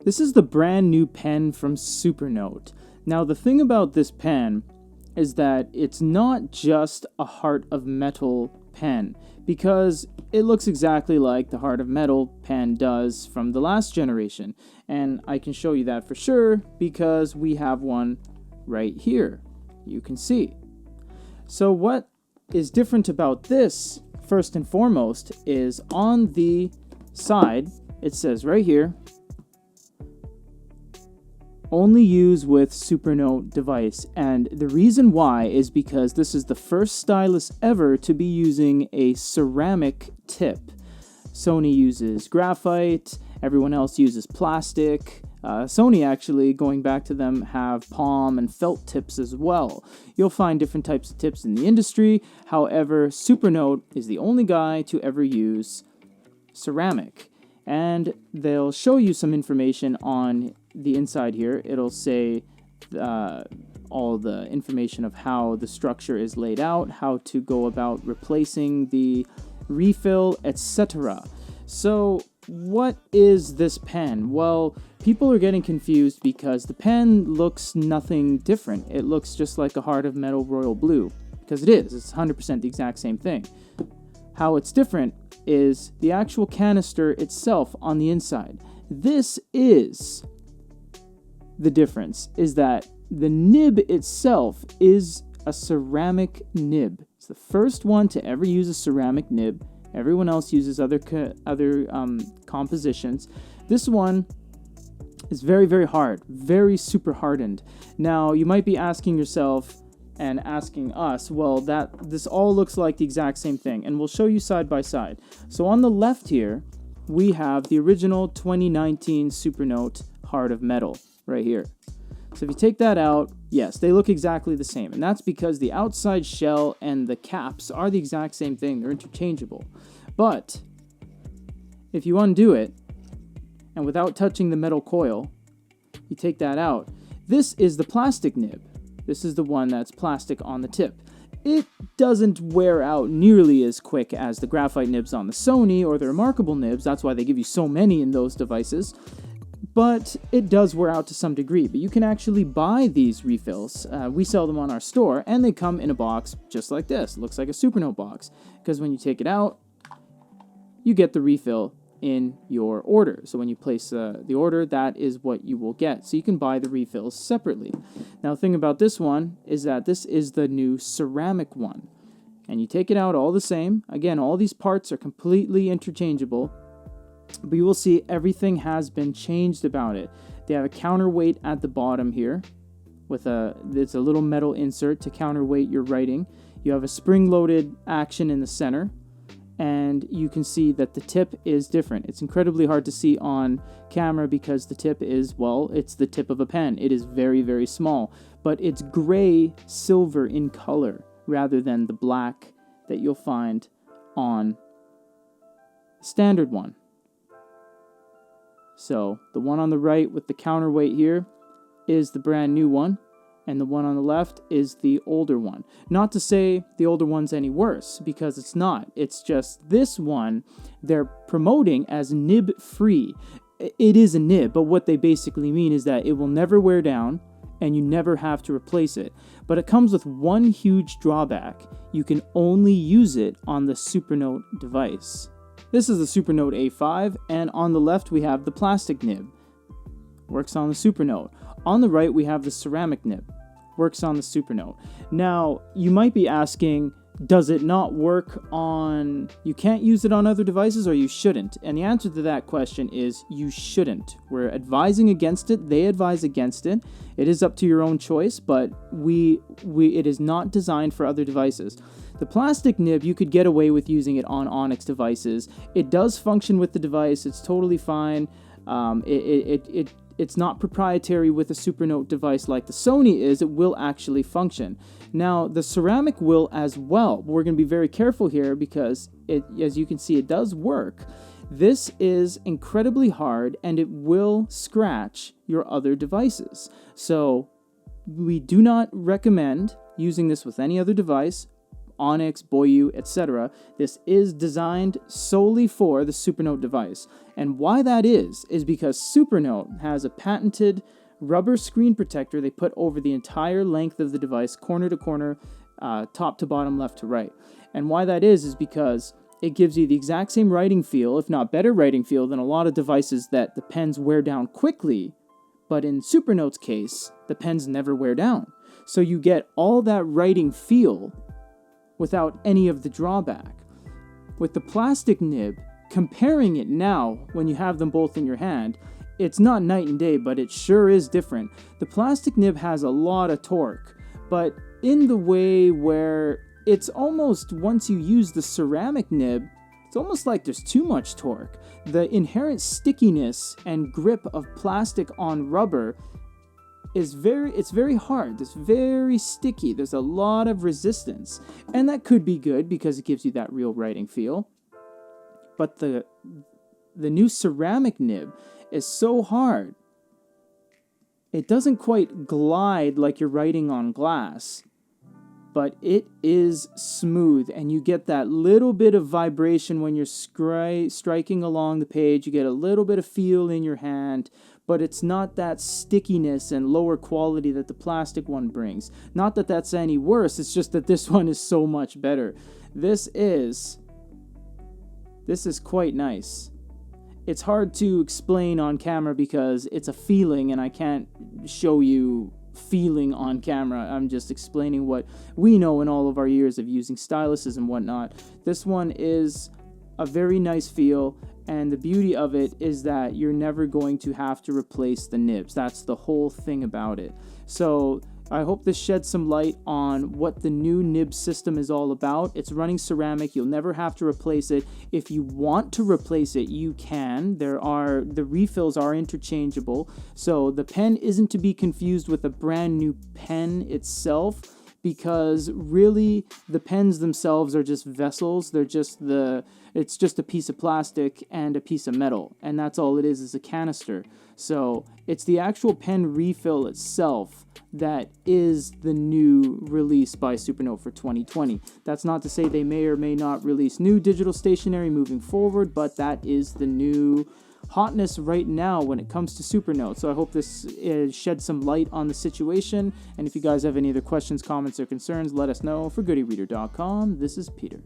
This is the brand new pen from Supernote. Now the thing about this pen is that it's not just a Heart of Metal pen, because it looks exactly like the Heart of Metal pen does from the last generation. And I can show you that for sure because we have one right here. You can see. So what is different about this, first and foremost, is on the side, it says right here, only use with Supernote device. And the reason why is because this is the first stylus ever to be using a ceramic tip. Sony uses graphite, everyone else uses plastic. Sony actually, going back to them, have palm and felt tips as well. You'll find different types of tips in the industry. However, Supernote is the only guy to ever use ceramic. And they'll show you some information on the inside here. It'll say all the information of how the structure is laid out, how to go about replacing the refill, etc. So what is this pen? Well, people are getting confused because the pen looks nothing different. It looks just like a Heart of Metal Royal Blue, because it is. It's 100% the exact same thing. How it's different is the actual canister itself on the inside. This is the difference, is that the nib itself is a ceramic nib. It's the first one to ever use a ceramic nib. Everyone else uses other compositions. This one is very, very hard, very super hardened. Now, you might be asking yourself and asking us, well, this all looks like the exact same thing, and we'll show you side by side. So on the left here, we have the original 2019 Supernote Heart of Metal right here. So if you take that out, yes, they look exactly the same, and that's because the outside shell and the caps are the exact same thing. They're interchangeable. But if you undo it, and without touching the metal coil, you take that out, this is the plastic nib. This is the one that's plastic on the tip. It doesn't wear out nearly as quick as the graphite nibs on the Sony or the Remarkable nibs. That's why they give you so many in those devices. But it does wear out to some degree. But you can actually buy these refills. We sell them on our store, and they come in a box just like this. It looks like a Supernote box, because when you take it out, you get the refill in your order. So when you place the order, that is what you will get. So you can buy the refills separately. Now, the thing about this one is that this is the new ceramic one. And you take it out all the same. Again, all these parts are completely interchangeable. But you will see everything has been changed about it. They have a counterweight at the bottom here. It's a little metal insert to counterweight your writing. You have a spring-loaded action in the center. And you can see that the tip is different. It's incredibly hard to see on camera because the tip is, well, it's the tip of a pen. It is very, very small, but it's gray silver in color rather than the black that you'll find on the standard one. So the one on the right with the counterweight here is the brand new one, and the one on the left is the older one. Not to say the older one's any worse, because it's not. It's just this one they're promoting as nib-free. It is a nib, but what they basically mean is that it will never wear down and you never have to replace it. But it comes with one huge drawback. You can only use it on the Supernote device. This is the Supernote A5, and on the left we have the plastic nib. Works on the Supernote. On the right we have the ceramic nib. Works on the Supernote. Now, you might be asking, does it not work on... You can't use it on other devices, or you shouldn't? And the answer to that question is you shouldn't. We're advising against it. They advise against it. It is up to your own choice, but it is not designed for other devices. The plastic nib, you could get away with using it on Onyx devices. It does function with the device. It's totally fine. It's not proprietary with a Supernote device like the Sony is. It will actually function. Now, the ceramic will as well. We're going to be very careful here because, as you can see, it does work. This is incredibly hard, and it will scratch your other devices. So we do not recommend using this with any other device. Onyx, Boyu, etc. This is designed solely for the Supernote device. And why that is because Supernote has a patented rubber screen protector they put over the entire length of the device, corner to corner, top to bottom, left to right. And why that is because it gives you the exact same writing feel, if not better writing feel, than a lot of devices that the pens wear down quickly. But in Supernote's case, the pens never wear down. So you get all that writing feel without any of the drawback. With the plastic nib, comparing it now when you have them both in your hand, it's not night and day, but it sure is different. The plastic nib has a lot of torque, but in the way where it's almost, once you use the ceramic nib, it's almost like there's too much torque. The inherent stickiness and grip of plastic on rubber it's very hard. It's very sticky. There's a lot of resistance. And that could be good because it gives you that real writing feel. But the new ceramic nib is so hard. It doesn't quite glide like you're writing on glass, but it is smooth, and you get that little bit of vibration when you're striking along the page. You get a little bit of feel in your hand, but it's not that stickiness and lower quality that the plastic one brings. Not that that's any worse, it's just that this one is so much better. This is quite nice. It's hard to explain on camera because it's a feeling, and I can't show you feeling on camera. I'm just explaining what we know in all of our years of using styluses and whatnot. This one is a very nice feel, and the beauty of it is that you're never going to have to replace the nibs. That's the whole thing about it. So I hope this sheds some light on what the new nib system is all about. It's running ceramic. You'll never have to replace it. If you want to replace it, you can. The refills are interchangeable. So the pen isn't to be confused with a brand new pen itself, because really the pens themselves are just vessels. It's just a piece of plastic and a piece of metal, and that's all it is a canister. So it's the actual pen refill itself that is the new release by Supernote for 2020. That's not to say they may or may not release new digital stationery moving forward, but that is the new hotness right now when it comes to Supernote. So I hope this sheds some light on the situation, and if you guys have any other questions, comments, or concerns, let us know. For GoodyReader.com, this is Peter.